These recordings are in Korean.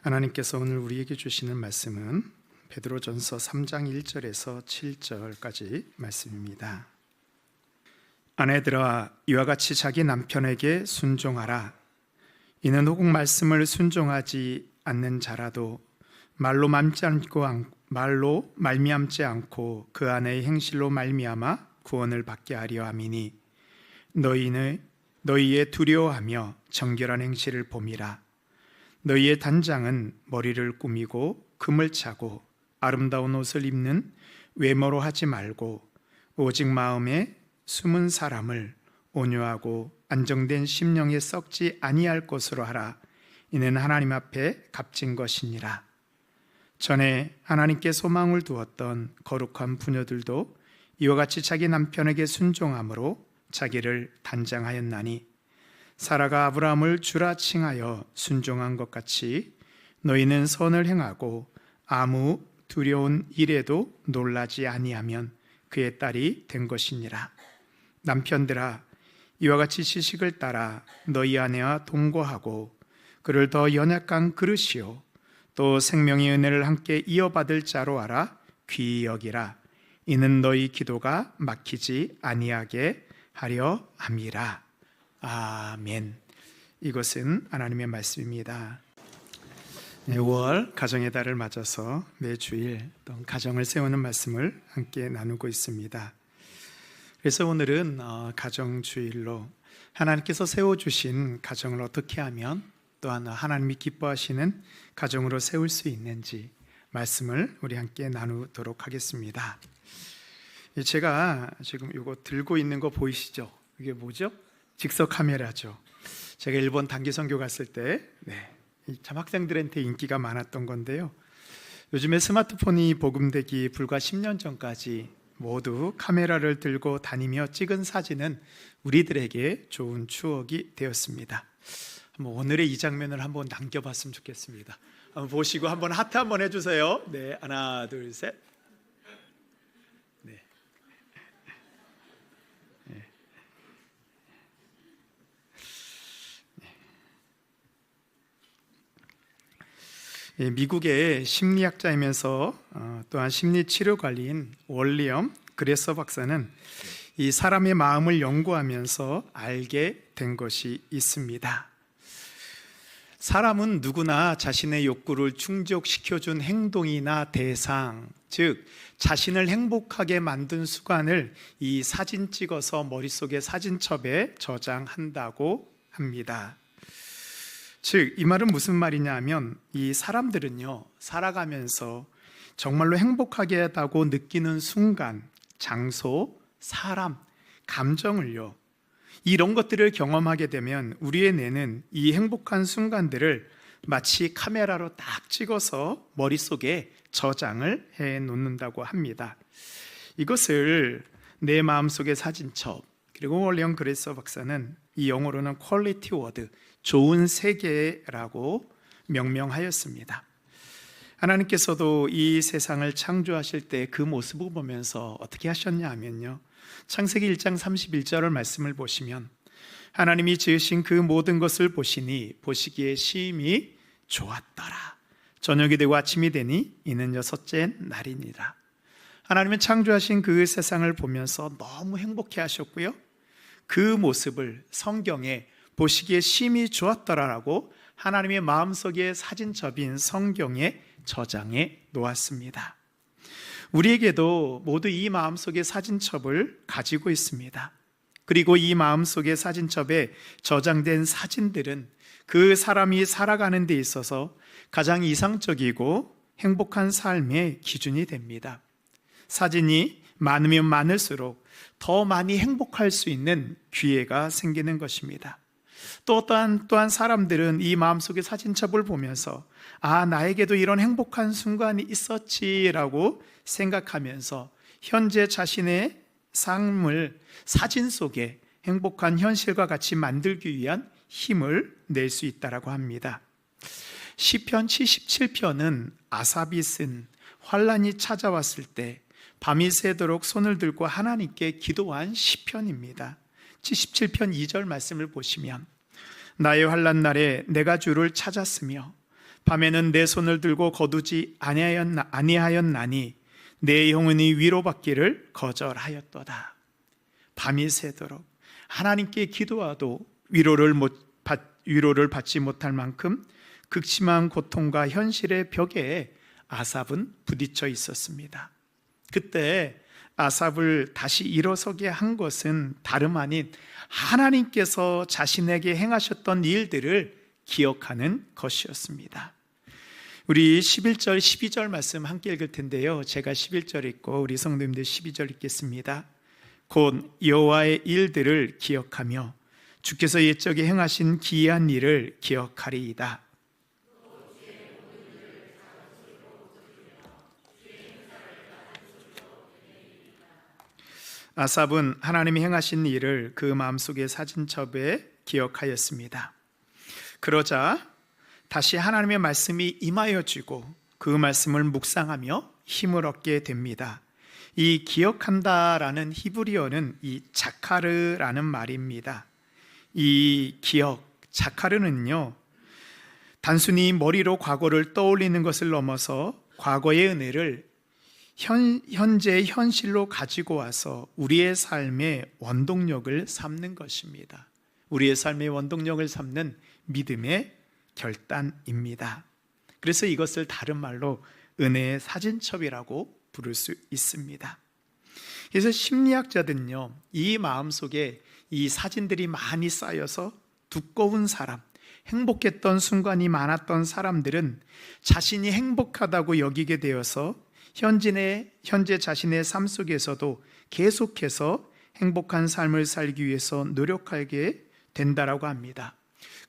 하나님께서 오늘 우리에게 주시는 말씀은 베드로전서 3장 1절에서 7절까지 말씀입니다. 아내들아, 이와 같이 자기 남편에게 순종하라. 이는 혹 말씀을 순종하지 않는 자라도 말로 말미암지 않고 그 아내의 행실로 말미암아 구원을 받게 하려 함이니 너희의 두려워하며 정결한 행실을 봄이라. 너희의 단장은 머리를 꾸미고 금을 차고 아름다운 옷을 입는 외모로 하지 말고 오직 마음에 숨은 사람을 온유하고 안정된 심령에 썩지 아니할 것으로 하라. 이는 하나님 앞에 값진 것이니라. 전에 하나님께 소망을 두었던 거룩한 부녀들도 이와 같이 자기 남편에게 순종함으로 자기를 단장하였나니 사라가 아브라함을 주라 칭하여 순종한 것 같이 너희는 선을 행하고 아무 두려운 일에도 놀라지 아니하면 그의 딸이 된 것이니라. 남편들아, 이와 같이 지식을 따라 너희 아내와 동거하고 그를 더 연약한 그릇이요 또 생명의 은혜를 함께 이어받을 자로 알아 귀히 여기라. 이는 너희 기도가 막히지 아니하게 하려 함이라. 아멘. 이것은 하나님의 말씀입니다. 5월 가정의 달을 맞아서 매주일 또 가정을 세우는 말씀을 함께 나누고 있습니다. 그래서 오늘은 가정주일로 하나님께서 세워주신 가정을 어떻게 하면 또한 하나님이 기뻐하시는 가정으로 세울 수 있는지 말씀을 우리 함께 나누도록 하겠습니다. 제가 지금 이거 들고 있는 거 보이시죠? 이게 뭐죠? 직서 카메라죠. 제가 일본 단기 선교 갔을 때 참 학생들한테 인기가 많았던 건데요. 요즘에 스마트폰이 복음되기 불과 10년 전까지 모두 카메라를 들고 다니며 찍은 사진은 우리들에게 좋은 추억이 되었습니다. 오늘의 이 장면을 한번 남겨봤으면 좋겠습니다. 한번 보시고 한번 하트 한번 해주세요. 네, 하나, 둘, 셋. 네. 미국의 심리학자이면서 또한 심리치료관리인 월리엄 그레서 박사는 이 사람의 마음을 연구하면서 알게 된 것이 있습니다. 사람은 누구나 자신의 욕구를 충족시켜준 행동이나 대상, 즉 자신을 행복하게 만든 습관을 이 사진 찍어서 머릿속에 사진첩에 저장한다고 합니다. 즉 이 말은 무슨 말이냐 하면 이 사람들은요 살아가면서 정말로 행복하게 하다고 느끼는 순간, 장소, 사람, 감정을요 이런 것들을 경험하게 되면 우리의 뇌는 이 행복한 순간들을 마치 카메라로 딱 찍어서 머릿속에 저장을 해 놓는다고 합니다. 이것을 내 마음속의 사진첩, 그리고 월리엄 그레서 박사는 이 영어로는 퀄리티 워드, 좋은 세계라고 명명하였습니다. 하나님께서도 이 세상을 창조하실 때 그 모습을 보면서 어떻게 하셨냐 하면요, 창세기 1장 31절을 말씀을 보시면 하나님이 지으신 그 모든 것을 보시니 보시기에 심히 좋았더라. 저녁이 되고 아침이 되니 이는 여섯째 날이니라. 하나님은 창조하신 그 세상을 보면서 너무 행복해 하셨고요, 그 모습을 성경에 보시기에 심히 좋았더라라고 하나님의 마음속의 사진첩인 성경에 저장해 놓았습니다. 우리에게도 모두 이 마음속의 사진첩을 가지고 있습니다. 그리고 이 마음속의 사진첩에 저장된 사진들은 그 사람이 살아가는 데 있어서 가장 이상적이고 행복한 삶의 기준이 됩니다. 사진이 많으면 많을수록 더 많이 행복할 수 있는 기회가 생기는 것입니다. 또 또한 사람들은 이 마음속의 사진첩을 보면서 나에게도 이런 행복한 순간이 있었지라고 생각하면서 현재 자신의 삶을 사진 속에 행복한 현실과 같이 만들기 위한 힘을 낼 수 있다고 합니다. 시편 77편은 아삽이 쓴 환난이 찾아왔을 때 밤이 새도록 손을 들고 하나님께 기도한 시편입니다. 77편 2절 말씀을 보시면 나의 환난 날에 내가 주를 찾았으며 밤에는 내 손을 들고 거두지 아니하였나니 내 영혼이 위로받기를 거절하였도다. 밤이 새도록 하나님께 기도하도 위로를 받지 못할 만큼 극심한 고통과 현실의 벽에 아삽은 부딪혀 있었습니다. 그때 아삽을 다시 일어서게 한 것은 다름 아닌 하나님께서 자신에게 행하셨던 일들을 기억하는 것이었습니다. 우리 11절, 12절 말씀 함께 읽을 텐데요. 제가 11절 읽고 우리 성도님들 12절 읽겠습니다. 곧 여호와의 일들을 기억하며 주께서 옛적에 행하신 기이한 일을 기억하리이다. 아삽은 하나님이 행하신 일을 그 마음속의 사진첩에 기억하였습니다. 그러자 다시 하나님의 말씀이 임하여지고 그 말씀을 묵상하며 힘을 얻게 됩니다. 이 기억한다라는 히브리어는 이 자카르라는 말입니다. 이 기억, 자카르는요, 단순히 머리로 과거를 떠올리는 것을 넘어서 과거의 은혜를 현재 현실로 가지고 와서 우리의 삶의 원동력을 삼는 것입니다. 우리의 삶의 원동력을 삼는 믿음의 결단입니다. 그래서 이것을 다른 말로 은혜의 사진첩이라고 부를 수 있습니다. 그래서 심리학자들은요, 이 마음속에 이 사진들이 많이 쌓여서 두꺼운 사람, 행복했던 순간이 많았던 사람들은 자신이 행복하다고 여기게 되어서 현재 자신의 삶 속에서도 계속해서 행복한 삶을 살기 위해서 노력하게 된다라고 합니다.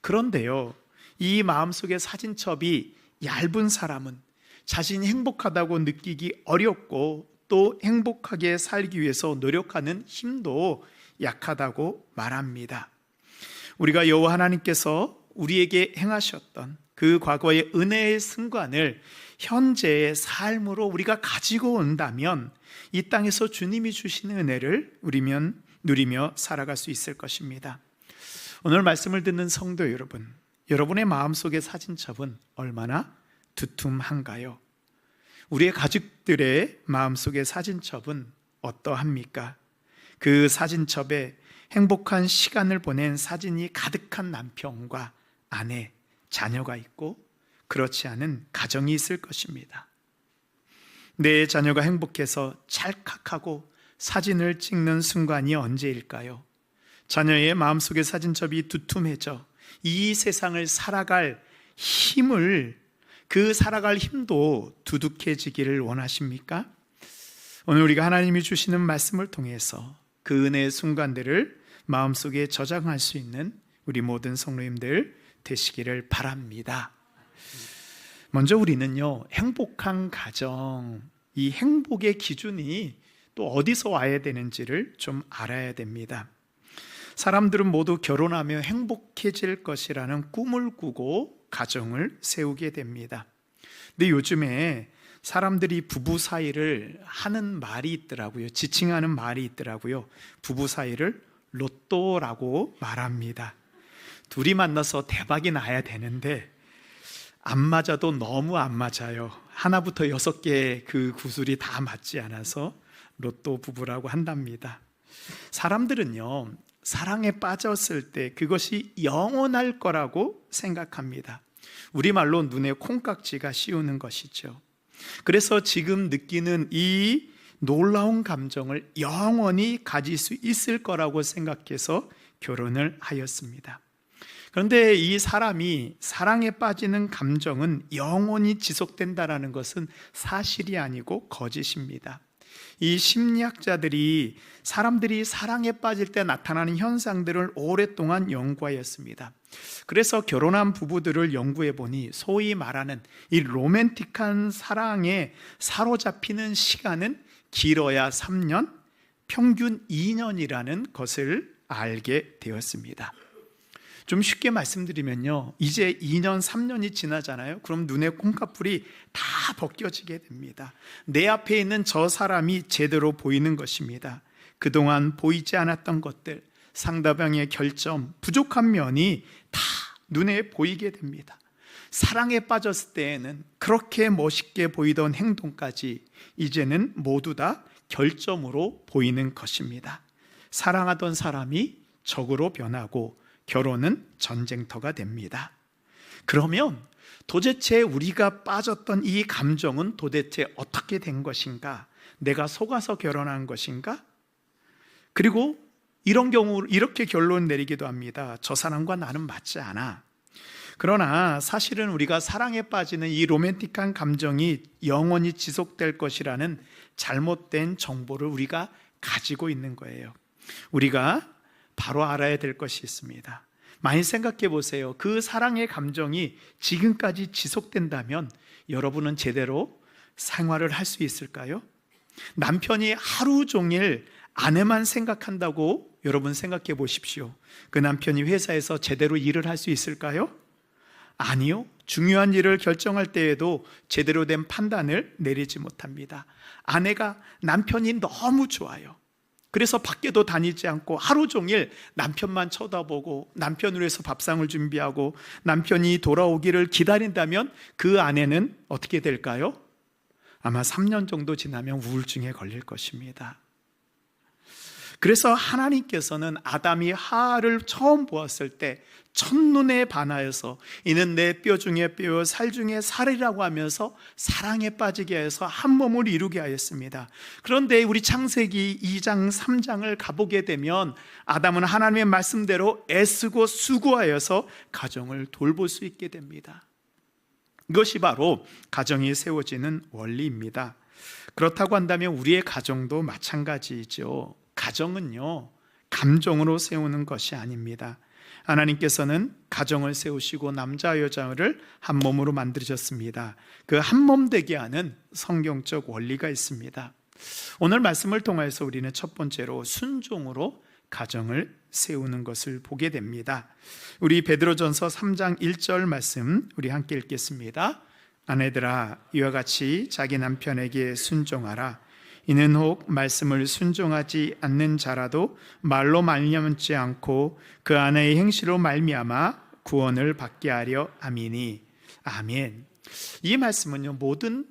그런데요, 이 마음속의 사진첩이 얇은 사람은 자신이 행복하다고 느끼기 어렵고 또 행복하게 살기 위해서 노력하는 힘도 약하다고 말합니다. 우리가 여호와 하나님께서 우리에게 행하셨던 그 과거의 은혜의 순간을 현재의 삶으로 우리가 가지고 온다면 이 땅에서 주님이 주시는 은혜를 누리며 살아갈 수 있을 것입니다. 오늘 말씀을 듣는 성도 여러분, 여러분의 마음속의 사진첩은 얼마나 두툼한가요? 우리의 가족들의 마음속의 사진첩은 어떠합니까? 그 사진첩에 행복한 시간을 보낸 사진이 가득한 남편과 아내, 자녀가 있고 그렇지 않은 가정이 있을 것입니다. 내 자녀가 행복해서 찰칵하고 사진을 찍는 순간이 언제일까요? 자녀의 마음속의 사진첩이 두툼해져 이 세상을 살아갈 힘도 두둑해지기를 원하십니까? 오늘 우리가 하나님이 주시는 말씀을 통해서 그 은혜의 순간들을 마음속에 저장할 수 있는 우리 모든 성도님들 되시기를 바랍니다. 먼저 우리는요, 행복한 가정, 이 행복의 기준이 또 어디서 와야 되는지를 좀 알아야 됩니다. 사람들은 모두 결혼하며 행복해질 것이라는 꿈을 꾸고 가정을 세우게 됩니다. 근데 요즘에 사람들이 부부 사이를 하는 말이 있더라고요. 지칭하는 말이 있더라고요. 부부 사이를 로또라고 말합니다. 둘이 만나서 대박이 나야 되는데 안 맞아도 너무 안 맞아요. 하나부터 6개 그 구슬이 다 맞지 않아서 로또 부부라고 한답니다. 사람들은요, 사랑에 빠졌을 때 그것이 영원할 거라고 생각합니다. 우리말로 눈에 콩깍지가 씌우는 것이죠. 그래서 지금 느끼는 이 놀라운 감정을 영원히 가질 수 있을 거라고 생각해서 결혼을 하였습니다. 그런데 이 사람이 사랑에 빠지는 감정은 영원히 지속된다는 것은 사실이 아니고 거짓입니다. 이 심리학자들이 사람들이 사랑에 빠질 때 나타나는 현상들을 오랫동안 연구하였습니다. 그래서 결혼한 부부들을 연구해 보니 소위 말하는 이 로맨틱한 사랑에 사로잡히는 시간은 길어야 3년, 평균 2년이라는 것을 알게 되었습니다. 좀 쉽게 말씀드리면요, 이제 2년, 3년이 지나잖아요. 그럼 눈에 콩깍불이 다 벗겨지게 됩니다. 내 앞에 있는 저 사람이 제대로 보이는 것입니다. 그동안 보이지 않았던 것들, 상대방의 결점, 부족한 면이 다 눈에 보이게 됩니다. 사랑에 빠졌을 때에는 그렇게 멋있게 보이던 행동까지 이제는 모두 다 결점으로 보이는 것입니다. 사랑하던 사람이 적으로 변하고 결혼은 전쟁터가 됩니다. 그러면 도대체 우리가 빠졌던 이 감정은 도대체 어떻게 된 것인가? 내가 속아서 결혼한 것인가? 그리고 이런 경우 이렇게 결론 내리기도 합니다. 저 사람과 나는 맞지 않아. 그러나 사실은 우리가 사랑에 빠지는 이 로맨틱한 감정이 영원히 지속될 것이라는 잘못된 정보를 우리가 가지고 있는 거예요. 우리가 바로 알아야 될 것이 있습니다. 많이 생각해 보세요. 그 사랑의 감정이 지금까지 지속된다면 여러분은 제대로 생활을 할 수 있을까요? 남편이 하루 종일 아내만 생각한다고 여러분 생각해 보십시오. 그 남편이 회사에서 제대로 일을 할 수 있을까요? 아니요. 중요한 일을 결정할 때에도 제대로 된 판단을 내리지 못합니다. 아내가 남편이 너무 좋아요. 그래서 밖에도 다니지 않고 하루 종일 남편만 쳐다보고 남편을 위해서 밥상을 준비하고 남편이 돌아오기를 기다린다면 그 아내는 어떻게 될까요? 아마 3년 정도 지나면 우울증에 걸릴 것입니다. 그래서 하나님께서는 아담이 하와를 처음 보았을 때 첫눈에 반하여서 이는 내 뼈 중에 뼈요 살 중에 살이라고 하면서 사랑에 빠지게 해서 한 몸을 이루게 하였습니다. 그런데 우리 창세기 2장 3장을 가보게 되면 아담은 하나님의 말씀대로 애쓰고 수고하여서 가정을 돌볼 수 있게 됩니다. 이것이 바로 가정이 세워지는 원리입니다. 그렇다고 한다면 우리의 가정도 마찬가지죠. 가정은요, 감정으로 세우는 것이 아닙니다. 하나님께서는 가정을 세우시고 남자와 여자를 한 몸으로 만드셨습니다. 그 한 몸 되게 하는 성경적 원리가 있습니다. 오늘 말씀을 통해서 우리는 첫 번째로 순종으로 가정을 세우는 것을 보게 됩니다. 우리 베드로전서 3장 1절 말씀 우리 함께 읽겠습니다. 아내들아 이와 같이 자기 남편에게 순종하라. 이는 혹 말씀을 순종하지 않는 자라도 말로 말미암지 않고 그 아내의 행실로 말미암아 구원을 받게 하려 함이니. 아멘. 이 말씀은요, 모든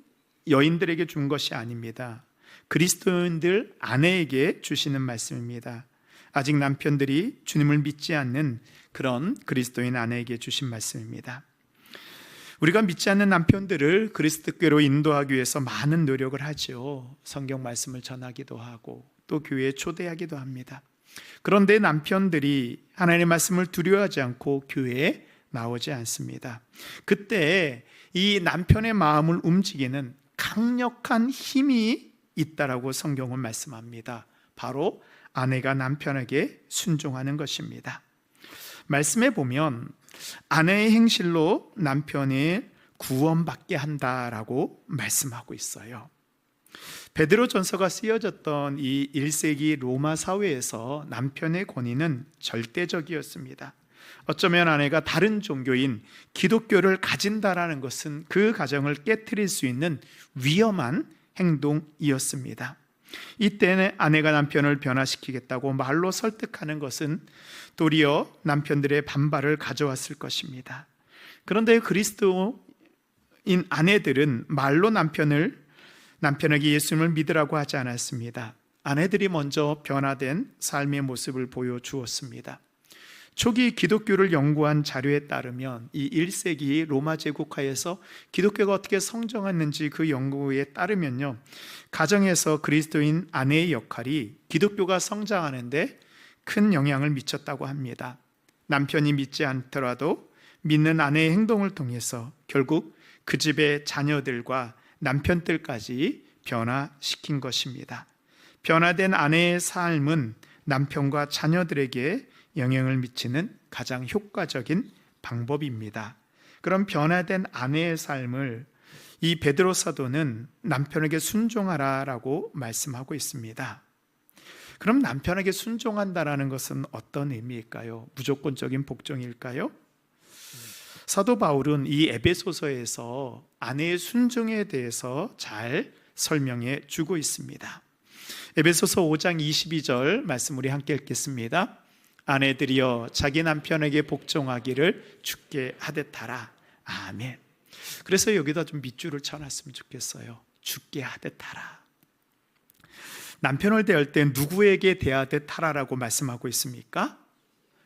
여인들에게 준 것이 아닙니다. 그리스도인들 아내에게 주시는 말씀입니다. 아직 남편들이 주님을 믿지 않는 그런 그리스도인 아내에게 주신 말씀입니다. 우리가 믿지 않는 남편들을 그리스도께로 인도하기 위해서 많은 노력을 하죠. 성경 말씀을 전하기도 하고 또 교회에 초대하기도 합니다. 그런데 남편들이 하나님의 말씀을 두려워하지 않고 교회에 나오지 않습니다. 그때 이 남편의 마음을 움직이는 강력한 힘이 있다라고 성경은 말씀합니다. 바로 아내가 남편에게 순종하는 것입니다. 말씀에 보면 아내의 행실로 남편이 구원받게 한다라고 말씀하고 있어요. 베드로전서가 쓰여졌던 이 1세기 로마 사회에서 남편의 권위는 절대적이었습니다. 어쩌면 아내가 다른 종교인 기독교를 가진다라는 것은 그 가정을 깨트릴 수 있는 위험한 행동이었습니다. 이때는 아내가 남편을 변화시키겠다고 말로 설득하는 것은 도리어 남편들의 반발을 가져왔을 것입니다. 그런데 그리스도인 아내들은 말로 남편에게 예수님을 믿으라고 하지 않았습니다. 아내들이 먼저 변화된 삶의 모습을 보여주었습니다. 초기 기독교를 연구한 자료에 따르면 이 1세기 로마 제국하에서 기독교가 어떻게 성장했는지 그 연구에 따르면요, 가정에서 그리스도인 아내의 역할이 기독교가 성장하는데 큰 영향을 미쳤다고 합니다. 남편이 믿지 않더라도 믿는 아내의 행동을 통해서 결국 그 집의 자녀들과 남편들까지 변화시킨 것입니다. 변화된 아내의 삶은 남편과 자녀들에게 영향을 미치는 가장 효과적인 방법입니다. 그럼 변화된 아내의 삶을 이 베드로 사도는 남편에게 순종하라라고 말씀하고 있습니다. 그럼 남편에게 순종한다라는 것은 어떤 의미일까요? 무조건적인 복종일까요? 사도 바울은 이 에베소서에서 아내의 순종에 대해서 잘 설명해 주고 있습니다. 에베소서 5장 22절 말씀 우리 함께 읽겠습니다. 아내들이여 자기 남편에게 복종하기를 주께 하듯 하라. 아멘. 그래서 여기다 좀 밑줄을 쳐놨으면 좋겠어요. 죽게 하듯 하라. 남편을 대할 때 누구에게 대하듯 하라라고 말씀하고 있습니까?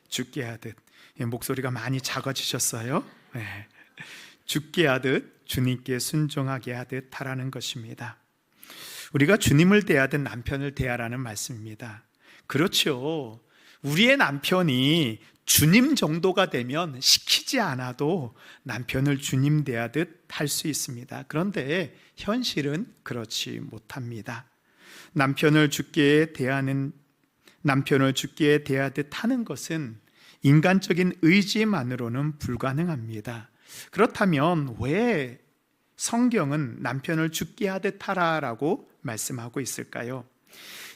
죽게 하듯. 목소리가 많이 작아지셨어요? 네. 죽게 하듯 주님께 순종하게 하듯 하라는 것입니다. 우리가 주님을 대하듯 남편을 대하라는 말씀입니다. 그렇죠. 우리의 남편이 주님 정도가 되면 시키지 않아도 남편을 주님 대하듯 할 수 있습니다. 그런데 현실은 그렇지 못합니다. 남편을 죽게 대하듯 하는 것은 인간적인 의지만으로는 불가능합니다. 그렇다면 왜 성경은 남편을 죽게 하듯 하라라고 말씀하고 있을까요?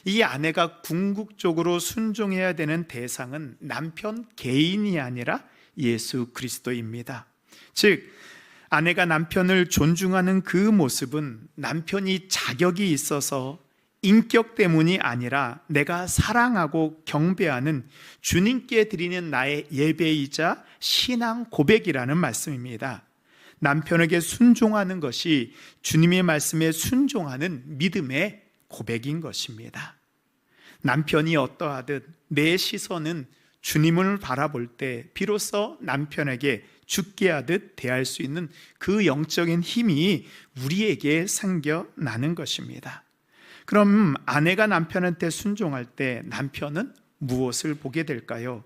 이 아내가 궁극적으로 순종해야 되는 대상은 남편 개인이 아니라 예수 그리스도입니다. 즉, 아내가 남편을 존중하는 그 모습은 남편이 자격이 있어서 인격 때문이 아니라 내가 사랑하고 경배하는 주님께 드리는 나의 예배이자 신앙 고백이라는 말씀입니다. 남편에게 순종하는 것이 주님의 말씀에 순종하는 믿음의 고백인 것입니다. 남편이 어떠하듯 내 시선은 주님을 바라볼 때 비로소 남편에게 죽게 하듯 대할 수 있는 그 영적인 힘이 우리에게 생겨나는 것입니다. 그럼 아내가 남편한테 순종할 때 남편은 무엇을 보게 될까요?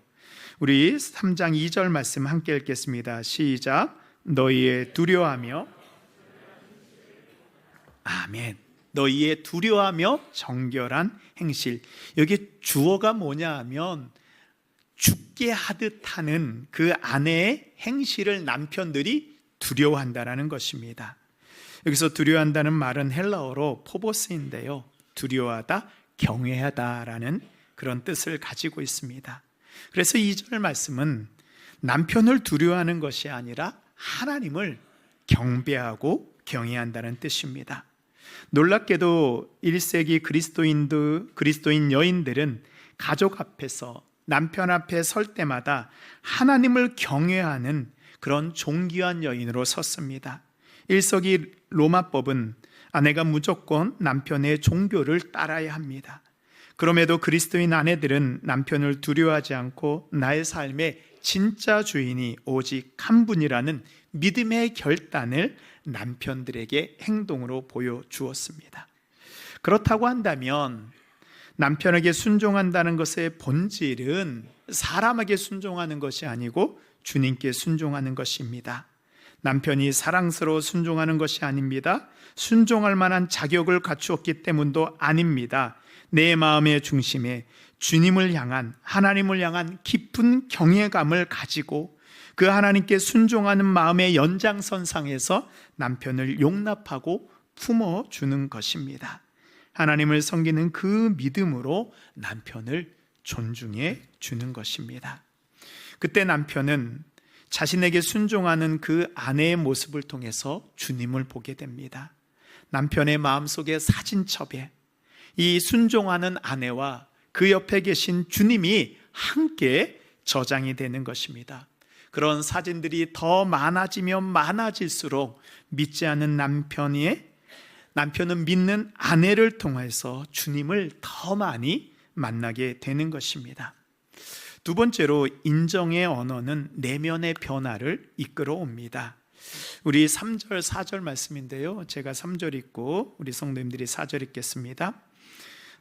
우리 3장 2절 말씀 함께 읽겠습니다. 시작. 너희의 두려워하며 아멘. 너희의 두려워하며 정결한 행실. 여기 주어가 뭐냐 하면 죽게 하듯 하는 그 아내의 행실을 남편들이 두려워한다는 것입니다. 여기서 두려워한다는 말은 헬라어로 포보스인데요, 두려워하다, 경외하다라는 그런 뜻을 가지고 있습니다. 그래서 2절 말씀은 남편을 두려워하는 것이 아니라 하나님을 경배하고 경외한다는 뜻입니다. 놀랍게도 1세기 그리스도인 여인들은 가족 앞에서 남편 앞에 설 때마다 하나님을 경외하는 그런 존귀한 여인으로 섰습니다. 1세기 로마법은 아내가 무조건 남편의 종교를 따라야 합니다. 그럼에도 그리스도인 아내들은 남편을 두려워하지 않고 나의 삶의 진짜 주인이 오직 한 분이라는 믿음의 결단을 남편들에게 행동으로 보여주었습니다. 그렇다고 한다면 남편에게 순종한다는 것의 본질은 사람에게 순종하는 것이 아니고 주님께 순종하는 것입니다. 남편이 사랑스러워 순종하는 것이 아닙니다. 순종할 만한 자격을 갖추었기 때문도 아닙니다. 내 마음의 중심에 주님을 향한, 하나님을 향한 깊은 경외감을 가지고 그 하나님께 순종하는 마음의 연장선상에서 남편을 용납하고 품어주는 것입니다. 하나님을 섬기는 그 믿음으로 남편을 존중해 주는 것입니다. 그때 남편은 자신에게 순종하는 그 아내의 모습을 통해서 주님을 보게 됩니다. 남편의 마음속의 사진첩에 이 순종하는 아내와 그 옆에 계신 주님이 함께 저장이 되는 것입니다. 그런 사진들이 더 많아지면 많아질수록 믿지 않는 남편은 믿는 아내를 통해서 주님을 더 많이 만나게 되는 것입니다. 두 번째로 인정의 언어는 내면의 변화를 이끌어 옵니다. 우리 3절 4절 말씀인데요, 제가 3절 읽고 우리 성도님들이 4절 읽겠습니다.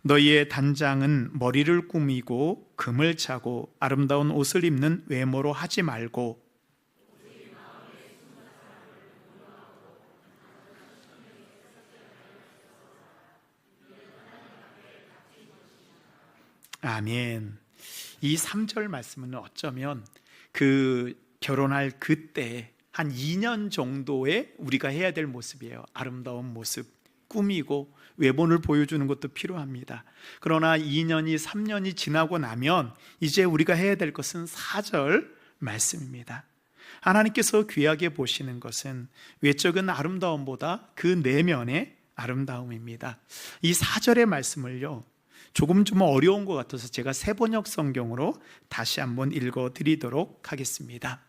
너희의 단장은 머리를 꾸미고 금을 차고 아름다운 옷을 입는 외모로 하지 말고 아멘. 이 3절 말씀은 어쩌면 그 결혼할 그때 한 2년 정도의 우리가 해야 될 모습이에요. 아름다운 모습, 꾸미고 외모를 보여주는 것도 필요합니다. 그러나 2년이 3년이 지나고 나면 이제 우리가 해야 될 것은 4절 말씀입니다. 하나님께서 귀하게 보시는 것은 외적인 아름다움보다 그 내면의 아름다움입니다. 이 4절의 말씀을요, 조금 좀 어려운 것 같아서 제가 새번역 성경으로 다시 한번 읽어드리도록 하겠습니다.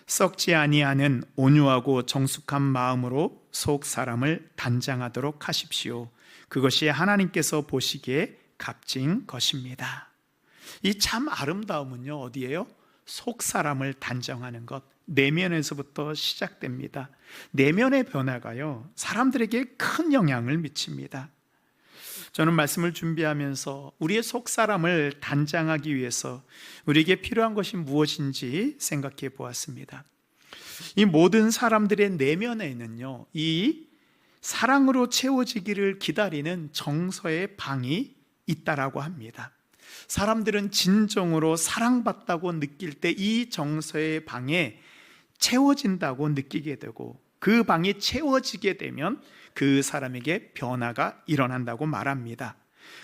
썩지 아니하는 온유하고 정숙한 마음으로 속 사람을 단장하도록 하십시오. 그것이 하나님께서 보시기에 값진 것입니다. 이 참 아름다움은요, 어디예요? 속 사람을 단정하는 것, 내면에서부터 시작됩니다. 내면의 변화가요, 사람들에게 큰 영향을 미칩니다. 저는 말씀을 준비하면서 우리의 속 사람을 단장하기 위해서 우리에게 필요한 것이 무엇인지 생각해 보았습니다. 이 모든 사람들의 내면에는요, 이 사랑으로 채워지기를 기다리는 정서의 방이 있다라고 합니다. 사람들은 진정으로 사랑받다고 느낄 때 이 정서의 방에 채워진다고 느끼게 되고, 그 방이 채워지게 되면 그 사람에게 변화가 일어난다고 말합니다.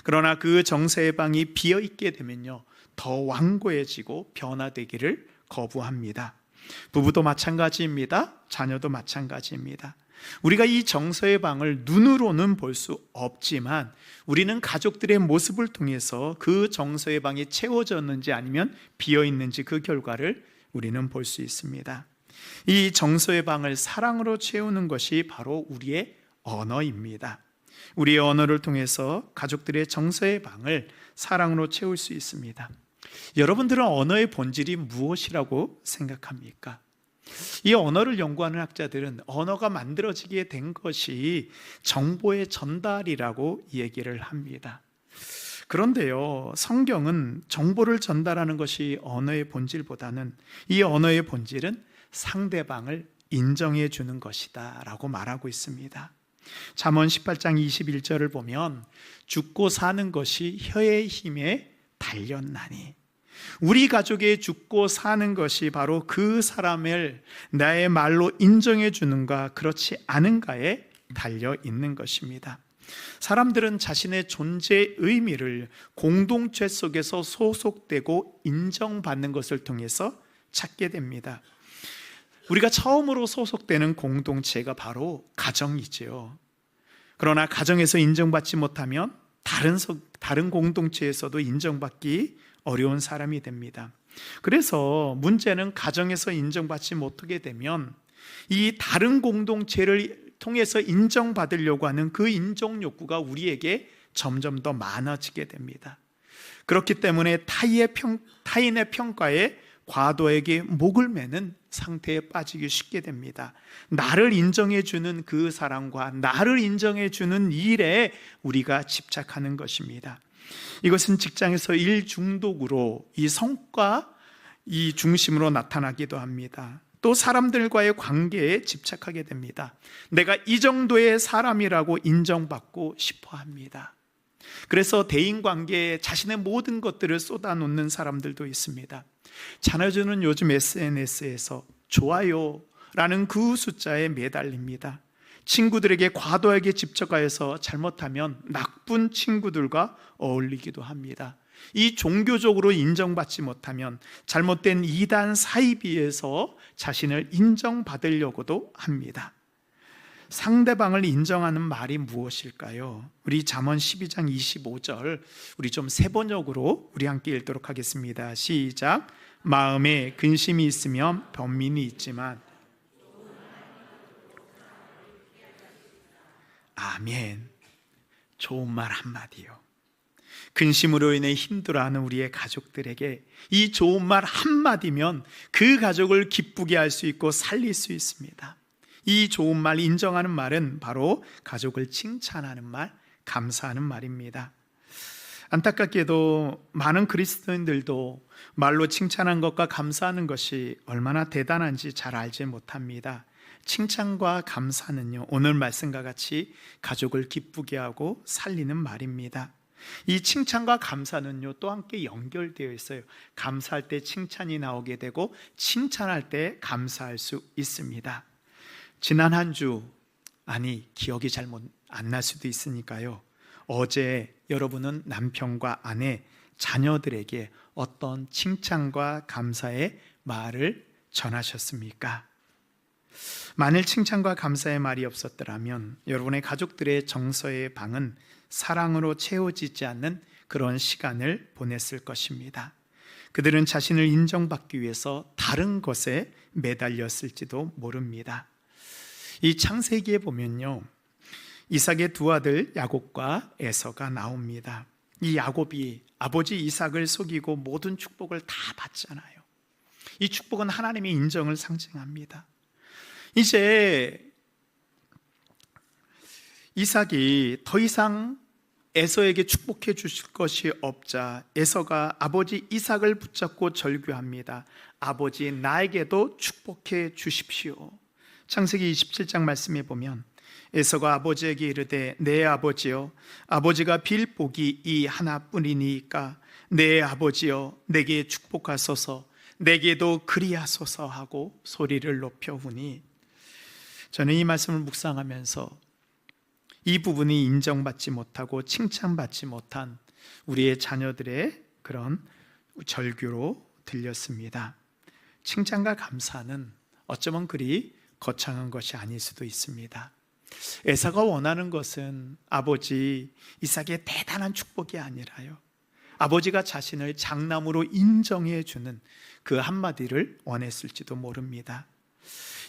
그러나 그 정서의 방이 비어 있게 되면요, 더 완고해지고 변화되기를 거부합니다. 부부도 마찬가지입니다. 자녀도 마찬가지입니다. 우리가 이 정서의 방을 눈으로는 볼 수 없지만 우리는 가족들의 모습을 통해서 그 정서의 방이 채워졌는지 아니면 비어 있는지 그 결과를 우리는 볼 수 있습니다. 이 정서의 방을 사랑으로 채우는 것이 바로 우리의 언어입니다. 우리의 언어를 통해서 가족들의 정서의 방을 사랑으로 채울 수 있습니다. 여러분들은 언어의 본질이 무엇이라고 생각합니까? 이 언어를 연구하는 학자들은 언어가 만들어지게 된 것이 정보의 전달이라고 얘기를 합니다. 그런데요, 성경은 정보를 전달하는 것이 언어의 본질보다는 이 언어의 본질은 상대방을 인정해 주는 것이다 라고 말하고 있습니다. 잠언 18장 21절을 보면 죽고 사는 것이 혀의 힘에 달렸나니, 우리 가족의 죽고 사는 것이 바로 그 사람을 나의 말로 인정해 주는가 그렇지 않은가에 달려 있는 것입니다. 사람들은 자신의 존재의 의미를 공동체 속에서 소속되고 인정받는 것을 통해서 찾게 됩니다. 우리가 처음으로 소속되는 공동체가 바로 가정이지요. 그러나 가정에서 인정받지 못하면 다른 공동체에서도 인정받기 어려운 사람이 됩니다. 그래서 문제는 가정에서 인정받지 못하게 되면 이 다른 공동체를 통해서 인정받으려고 하는 그 인정 욕구가 우리에게 점점 더 많아지게 됩니다. 그렇기 때문에 타인의 평가에 과도에게 목을 매는 상태에 빠지기 쉽게 됩니다. 나를 인정해 주는 그 사람과 나를 인정해 주는 일에 우리가 집착하는 것입니다. 이것은 직장에서 일 중독으로 이 성과 이 중심으로 나타나기도 합니다. 또 사람들과의 관계에 집착하게 됩니다. 내가 이 정도의 사람이라고 인정받고 싶어 합니다. 그래서 대인관계에 자신의 모든 것들을 쏟아놓는 사람들도 있습니다. 자녀들은 요즘 SNS에서 좋아요라는 그 숫자에 매달립니다. 친구들에게 과도하게 집착하여서 잘못하면 나쁜 친구들과 어울리기도 합니다. 이 종교적으로 인정받지 못하면 잘못된 이단 사이비에서 자신을 인정받으려고도 합니다. 상대방을 인정하는 말이 무엇일까요? 우리 잠언 12장 25절 우리 좀 세번역으로 우리 함께 읽도록 하겠습니다. 시작. 마음에 근심이 있으면 변민이 있지만, 아멘. 좋은 말 한마디요. 근심으로 인해 힘들어하는 우리의 가족들에게 이 좋은 말 한마디면 그 가족을 기쁘게 할 수 있고 살릴 수 있습니다. 이 좋은 말, 인정하는 말은 바로 가족을 칭찬하는 말, 감사하는 말입니다. 안타깝게도 많은 그리스도인들도 말로 칭찬한 것과 감사하는 것이 얼마나 대단한지 잘 알지 못합니다. 칭찬과 감사는요, 오늘 말씀과 같이 가족을 기쁘게 하고 살리는 말입니다. 이 칭찬과 감사는요, 또 함께 연결되어 있어요. 감사할 때 칭찬이 나오게 되고 칭찬할 때 감사할 수 있습니다. 지난 한 주, 기억이 잘못 안 날 수도 있으니까요, 어제 여러분은 남편과 아내, 자녀들에게 어떤 칭찬과 감사의 말을 전하셨습니까? 만일 칭찬과 감사의 말이 없었더라면 여러분의 가족들의 정서의 방은 사랑으로 채워지지 않는 그런 시간을 보냈을 것입니다. 그들은 자신을 인정받기 위해서 다른 것에 매달렸을지도 모릅니다. 이 창세기에 보면요, 이삭의 두 아들 야곱과 에서가 나옵니다. 이 야곱이 아버지 이삭을 속이고 모든 축복을 다 받잖아요. 이 축복은 하나님의 인정을 상징합니다. 이제 이삭이 더 이상 에서에게 축복해 주실 것이 없자 에서가 아버지 이삭을 붙잡고 절규합니다. 아버지, 나에게도 축복해 주십시오. 창세기 27장 말씀에 보면 에서가 아버지에게 이르되, 내 아버지여, 아버지가 빌 복이 이 하나뿐이니까 내 아버지여, 내게 축복하소서, 내게도 그리하소서 하고 소리를 높여 우니, 저는 이 말씀을 묵상하면서 이 부분이 인정받지 못하고 칭찬받지 못한 우리의 자녀들의 그런 절규로 들렸습니다. 칭찬과 감사는 어쩌면 그리 거창한 것이 아닐 수도 있습니다. 에사가 원하는 것은 아버지 이삭의 대단한 축복이 아니라요, 아버지가 자신을 장남으로 인정해 주는 그 한마디를 원했을지도 모릅니다.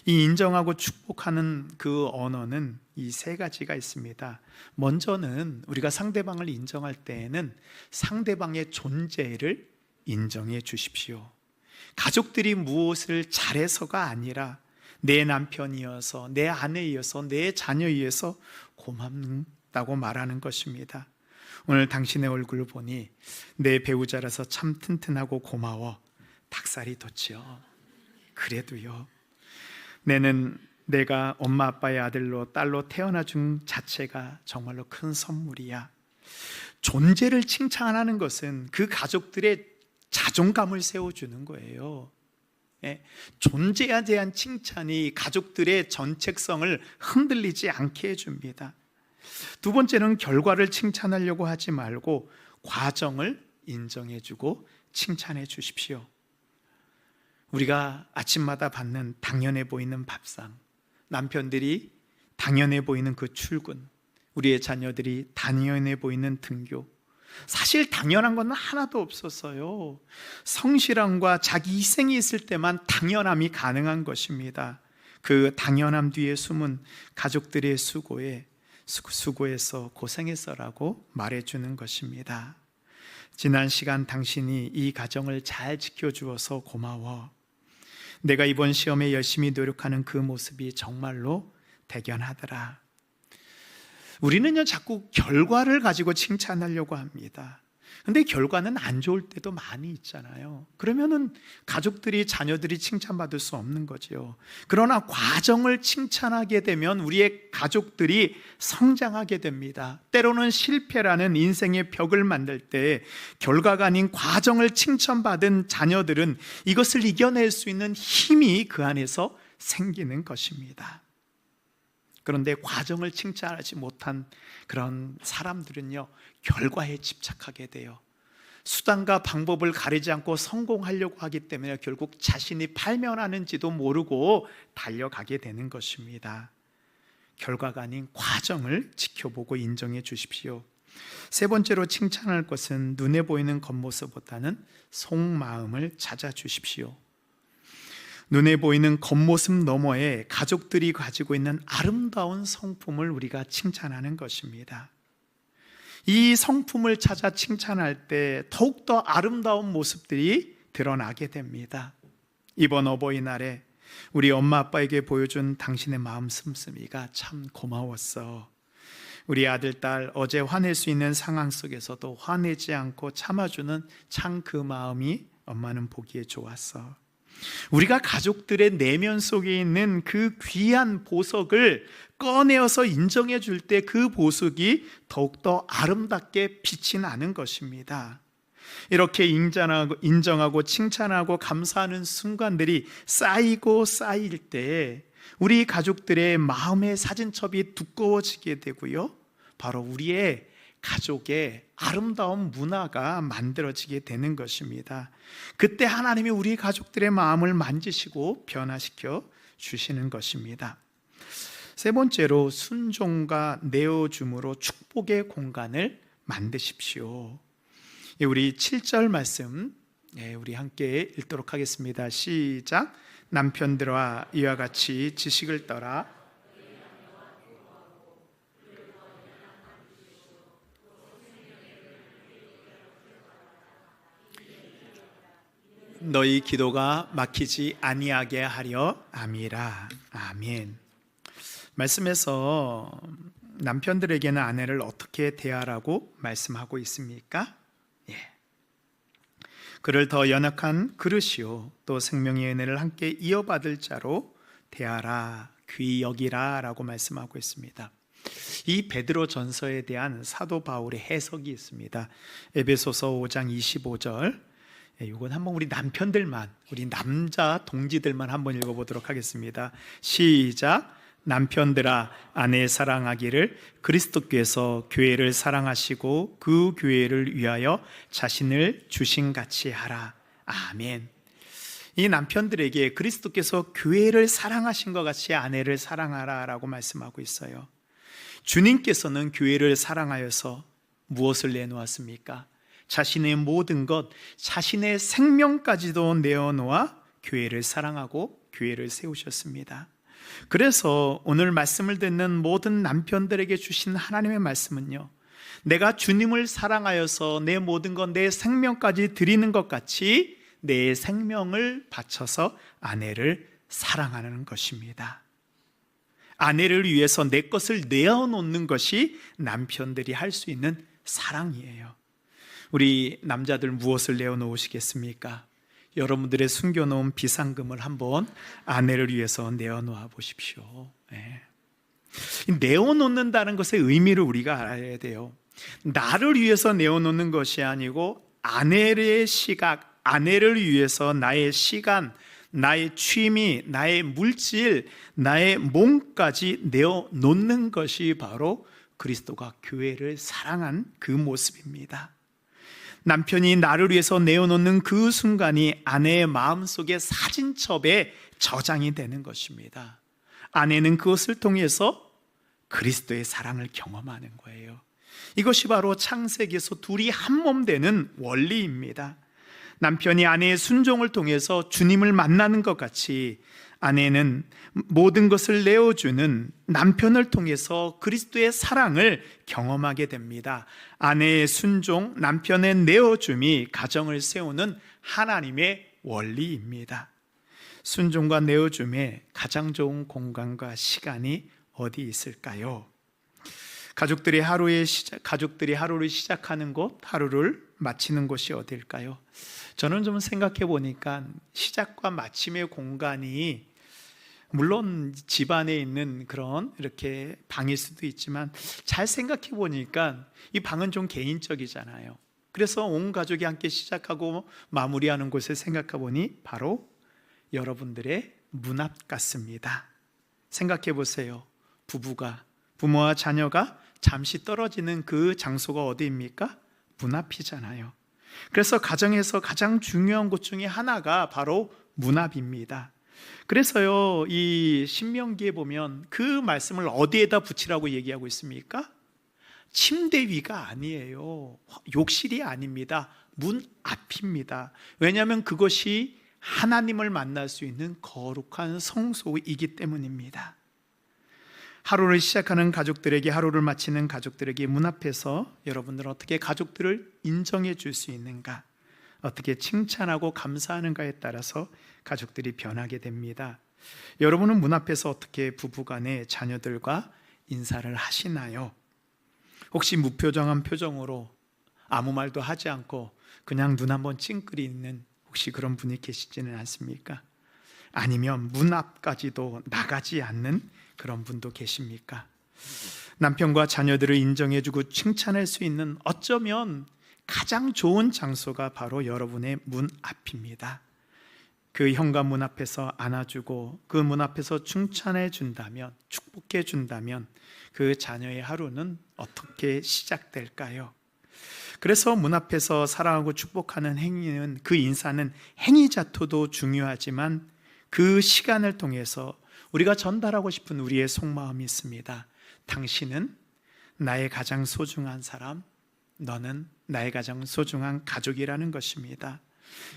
이 인정하고 축복하는 그 언어는 이 세 가지가 있습니다. 먼저는 우리가 상대방을 인정할 때에는 상대방의 존재를 인정해 주십시오. 가족들이 무엇을 잘해서가 아니라 내 남편이어서, 내 아내이어서, 내 자녀이어서 고맙다고 말하는 것입니다. 오늘 당신의 얼굴을 보니 내 배우자라서 참 튼튼하고 고마워. 닭살이 돋지요. 그래도요, 내가 엄마 아빠의 아들로 딸로 태어나 준 자체가 정말로 큰 선물이야. 존재를 칭찬하는 것은 그 가족들의 자존감을 세워주는 거예요. 존재에 대한 칭찬이 가족들의 전책성을 흔들리지 않게 해줍니다. 두 번째는 결과를 칭찬하려고 하지 말고 과정을 인정해주고 칭찬해 주십시오. 우리가 아침마다 받는 당연해 보이는 밥상, 남편들이 당연해 보이는 그 출근, 우리의 자녀들이 당연해 보이는 등교, 사실 당연한 건 하나도 없었어요. 성실함과 자기 희생이 있을 때만 당연함이 가능한 것입니다. 그 당연함 뒤에 숨은 가족들의 수고해서 고생했어라고 말해주는 것입니다. 지난 시간 당신이 이 가정을 잘 지켜주어서 고마워. 내가 이번 시험에 열심히 노력하는 그 모습이 정말로 대견하더라. 우리는요, 자꾸 결과를 가지고 칭찬하려고 합니다. 근데 결과는 안 좋을 때도 많이 있잖아요. 그러면은 가족들이, 자녀들이 칭찬받을 수 없는 거죠. 그러나 과정을 칭찬하게 되면 우리의 가족들이 성장하게 됩니다. 때로는 실패라는 인생의 벽을 만들 때 결과가 아닌 과정을 칭찬받은 자녀들은 이것을 이겨낼 수 있는 힘이 그 안에서 생기는 것입니다. 그런데 과정을 칭찬하지 못한 그런 사람들은요, 결과에 집착하게 돼요. 수단과 방법을 가리지 않고 성공하려고 하기 때문에 결국 자신이 발면하는지도 모르고 달려가게 되는 것입니다. 결과가 아닌 과정을 지켜보고 인정해 주십시오. 세 번째로 칭찬할 것은 눈에 보이는 겉모습보다는 속마음을 찾아주십시오. 눈에 보이는 겉모습 너머에 가족들이 가지고 있는 아름다운 성품을 우리가 칭찬하는 것입니다. 이 성품을 찾아 칭찬할 때 더욱더 아름다운 모습들이 드러나게 됩니다. 이번 어버이날에 우리 엄마 아빠에게 보여준 당신의 마음 씀씀이가 참 고마웠어. 우리 아들, 딸 어제 화낼 수 있는 상황 속에서도 화내지 않고 참아주는 참 그 마음이 엄마는 보기에 좋았어. 우리가 가족들의 내면 속에 있는 그 귀한 보석을 꺼내어서 인정해 줄 때 그 보석이 더욱더 아름답게 빛이 나는 것입니다. 이렇게 인정하고 칭찬하고 감사하는 순간들이 쌓이고 쌓일 때 우리 가족들의 마음의 사진첩이 두꺼워지게 되고요, 바로 우리의 가족의 아름다운 문화가 만들어지게 되는 것입니다. 그때 하나님이 우리 가족들의 마음을 만지시고 변화시켜 주시는 것입니다. 세 번째로 순종과 내어줌으로 축복의 공간을 만드십시오. 우리 7절 말씀 우리 함께 읽도록 하겠습니다. 시작. 남편들아 이와 같이 지식을 떠라. 너희 기도가 막히지 아니하게 하려 함이라. 아멘. 말씀에서 남편들에게는 아내를 어떻게 대하라고 말씀하고 있습니까? 그를 더 연약한 그릇이요 또 생명의 은혜를 함께 이어받을 자로 대하라, 귀히 여기라 라고 말씀하고 있습니다. 이 베드로 전서에 대한 사도 바울의 해석이 있습니다. 에베소서 5장 25절, 이건 한번 우리 남편들만, 우리 남자 동지들만 한번 읽어보도록 하겠습니다. 시작. 남편들아 아내 사랑하기를 그리스도께서 교회를 사랑하시고 그 교회를 위하여 자신을 주신같이 하라. 아멘. 이 남편들에게 그리스도께서 교회를 사랑하신 것 같이 아내를 사랑하라 라고 말씀하고 있어요. 주님께서는 교회를 사랑하여서 무엇을 내놓았습니까? 자신의 모든 것, 자신의 생명까지도 내어놓아 교회를 사랑하고 교회를 세우셨습니다. 그래서 오늘 말씀을 듣는 모든 남편들에게 주신 하나님의 말씀은요, 내가 주님을 사랑하여서 내 모든 것, 내 생명까지 드리는 것 같이 내 생명을 바쳐서 아내를 사랑하는 것입니다. 아내를 위해서 내 것을 내어놓는 것이 남편들이 할 수 있는 사랑이에요. 우리 남자들 무엇을 내어놓으시겠습니까? 여러분들의 숨겨놓은 비상금을 한번 아내를 위해서 내어놓아 보십시오. 내어놓는다는 것의 의미를 우리가 알아야 돼요. 나를 위해서 내어놓는 것이 아니고 아내의 시각, 아내를 위해서 나의 시간, 나의 취미, 나의 물질, 나의 몸까지 내어놓는 것이 바로 그리스도가 교회를 사랑한 그 모습입니다. 남편이 나를 위해서 내어놓는 그 순간이 아내의 마음속의 사진첩에 저장이 되는 것입니다. 아내는 그것을 통해서 그리스도의 사랑을 경험하는 거예요. 이것이 바로 창세기에서 둘이 한 몸 되는 원리입니다. 남편이 아내의 순종을 통해서 주님을 만나는 것 같이 아내는 모든 것을 내어주는 남편을 통해서 그리스도의 사랑을 경험하게 됩니다. 아내의 순종, 남편의 내어줌이 가정을 세우는 하나님의 원리입니다. 순종과 내어줌에 가장 좋은 공간과 시간이 어디 있을까요? 가족들이 하루를 시작하는 곳, 하루를 마치는 곳이 어딜까요? 저는 좀 생각해 보니까 시작과 마침의 공간이 물론 집안에 있는 그런 이렇게 방일 수도 있지만 잘 생각해 보니까 이 방은 좀 개인적이잖아요. 그래서 온 가족이 함께 시작하고 마무리하는 곳을 생각해 보니 바로 여러분들의 문 앞 같습니다. 생각해 보세요. 부모와 자녀가 잠시 떨어지는 그 장소가 어디입니까? 문 앞이잖아요. 그래서 가정에서 가장 중요한 곳 중에 하나가 바로 문 앞입니다. 그래서요, 이 신명기에 보면 그 말씀을 어디에다 붙이라고 얘기하고 있습니까? 침대 위가 아니에요. 욕실이 아닙니다. 문 앞입니다. 왜냐하면 그것이 하나님을 만날 수 있는 거룩한 성소이기 때문입니다. 하루를 시작하는 가족들에게, 하루를 마치는 가족들에게 문 앞에서 여러분들은 어떻게 가족들을 인정해 줄 수 있는가, 어떻게 칭찬하고 감사하는가에 따라서 가족들이 변하게 됩니다. 여러분은 문 앞에서 어떻게 부부간에 자녀들과 인사를 하시나요? 혹시 무표정한 표정으로 아무 말도 하지 않고 그냥 눈 한번 찡그리는 혹시 그런 분이 계시지는 않습니까? 아니면 문 앞까지도 나가지 않는 그런 분도 계십니까? 남편과 자녀들을 인정해주고 칭찬할 수 있는 어쩌면 가장 좋은 장소가 바로 여러분의 문 앞입니다. 그 현관문 앞에서 안아주고 그 문 앞에서 칭찬해 준다면, 축복해 준다면 그 자녀의 하루는 어떻게 시작될까요? 그래서 문 앞에서 사랑하고 축복하는 행위는, 그 인사는 행위자토도 중요하지만 그 시간을 통해서 우리가 전달하고 싶은 우리의 속마음이 있습니다. 당신은 나의 가장 소중한 사람, 너는 나의 가장 소중한 가족이라는 것입니다.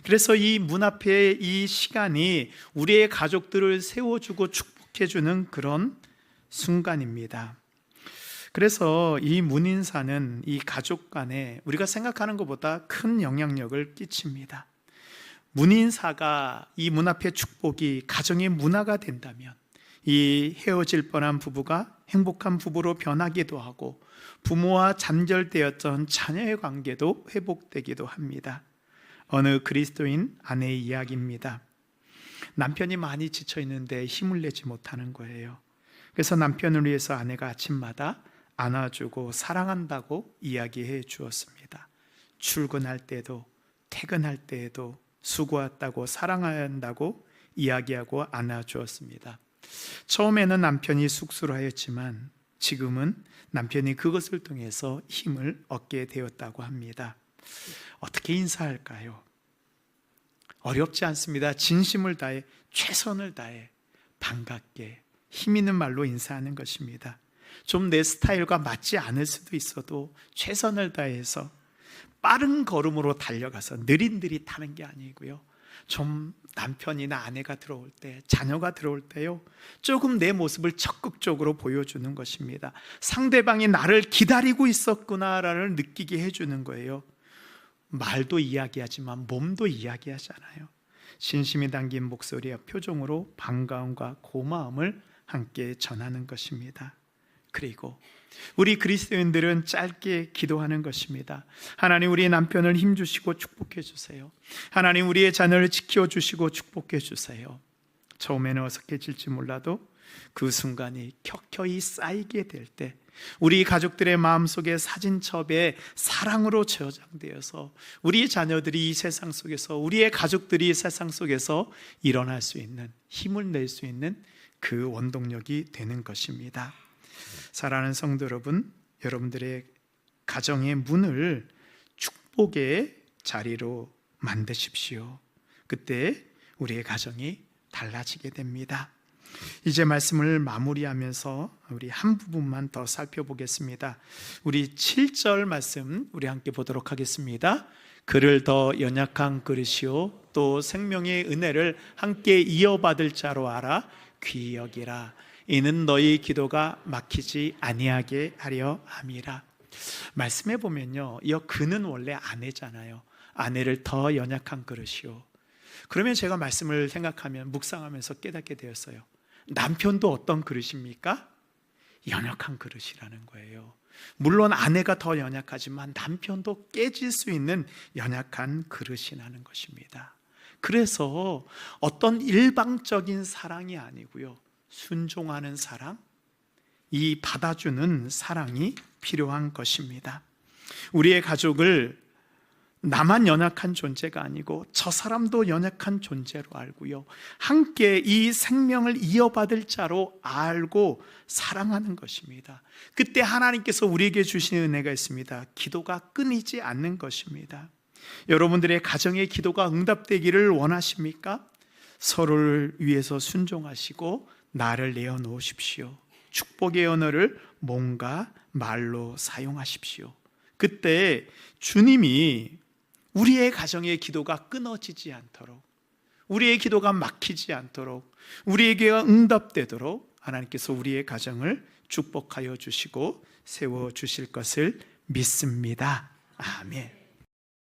그래서 이 문 앞에 이 시간이 우리의 가족들을 세워주고 축복해주는 그런 순간입니다. 그래서 이 문인사는 이 가족 간에 우리가 생각하는 것보다 큰 영향력을 끼칩니다. 문인사가 이 문 앞의 축복이 가정의 문화가 된다면 이 헤어질 뻔한 부부가 행복한 부부로 변하기도 하고 부모와 단절되었던 자녀의 관계도 회복되기도 합니다. 어느 그리스도인 아내의 이야기입니다. 남편이 많이 지쳐 있는데 힘을 내지 못하는 거예요. 그래서 남편을 위해서 아내가 아침마다 안아주고 사랑한다고 이야기해 주었습니다. 출근할 때도 퇴근할 때에도 수고했다고 사랑한다고 이야기하고 안아주었습니다. 처음에는 남편이 쑥스러워했지만 지금은 남편이 그것을 통해서 힘을 얻게 되었다고 합니다. 어떻게 인사할까요? 어렵지 않습니다. 진심을 다해 최선을 다해 반갑게 힘 있는 말로 인사하는 것입니다. 좀 내 스타일과 맞지 않을 수도 있어도 최선을 다해서 빠른 걸음으로 달려가서 느릿느릿 하는 게 아니고요, 좀 남편이나 아내가 들어올 때, 자녀가 들어올 때요, 조금 내 모습을 적극적으로 보여주는 것입니다. 상대방이 나를 기다리고 있었구나를 느끼게 해주는 거예요. 말도 이야기하지만 몸도 이야기하잖아요. 진심이 담긴 목소리와 표정으로 반가움과 고마움을 함께 전하는 것입니다. 그리고 우리 그리스도인들은 짧게 기도하는 것입니다. 하나님, 우리 남편을 힘주시고 축복해 주세요. 하나님, 우리의 자녀를 지켜주시고 축복해 주세요. 처음에는 어색해질지 몰라도 그 순간이 켜켜이 쌓이게 될 때 우리 가족들의 마음속에 사진첩에 사랑으로 저장되어서 우리 자녀들이 이 세상 속에서, 우리의 가족들이 이 세상 속에서 일어날 수 있는, 힘을 낼 수 있는 그 원동력이 되는 것입니다. 사랑하는 성도 여러분, 여러분들의 가정의 문을 축복의 자리로 만드십시오. 그때 우리의 가정이 달라지게 됩니다. 이제 말씀을 마무리하면서 우리 한 부분만 더 살펴보겠습니다. 우리 7절 말씀 우리 함께 보도록 하겠습니다. 그를 더 연약한 그릇이요 또 생명의 은혜를 함께 이어받을 자로 알아 귀히 여기라. 이는 너희 기도가 막히지 아니하게 하려 함이라. 말씀해 보면요, 이 그는 원래 아내잖아요. 아내를 더 연약한 그릇이요. 그러면 제가 말씀을 생각하면, 묵상하면서 깨닫게 되었어요. 남편도 어떤 그릇입니까? 연약한 그릇이라는 거예요. 물론 아내가 더 연약하지만 남편도 깨질 수 있는 연약한 그릇이라는 것입니다. 그래서 어떤 일방적인 사랑이 아니고요, 순종하는 사랑, 이 받아주는 사랑이 필요한 것입니다. 우리의 가족을 나만 연약한 존재가 아니고 저 사람도 연약한 존재로 알고요, 함께 이 생명을 이어받을 자로 알고 사랑하는 것입니다. 그때 하나님께서 우리에게 주신 은혜가 있습니다. 기도가 끊이지 않는 것입니다. 여러분들의 가정의 기도가 응답되기를 원하십니까? 서로를 위해서 순종하시고 나를 내어놓으십시오. 축복의 언어를 몸과 말로 사용하십시오. 그때 주님이 우리의 가정의 기도가 끊어지지 않도록, 우리의 기도가 막히지 않도록, 우리에게 응답되도록 하나님께서 우리의 가정을 축복하여 주시고 세워주실 것을 믿습니다. 아멘.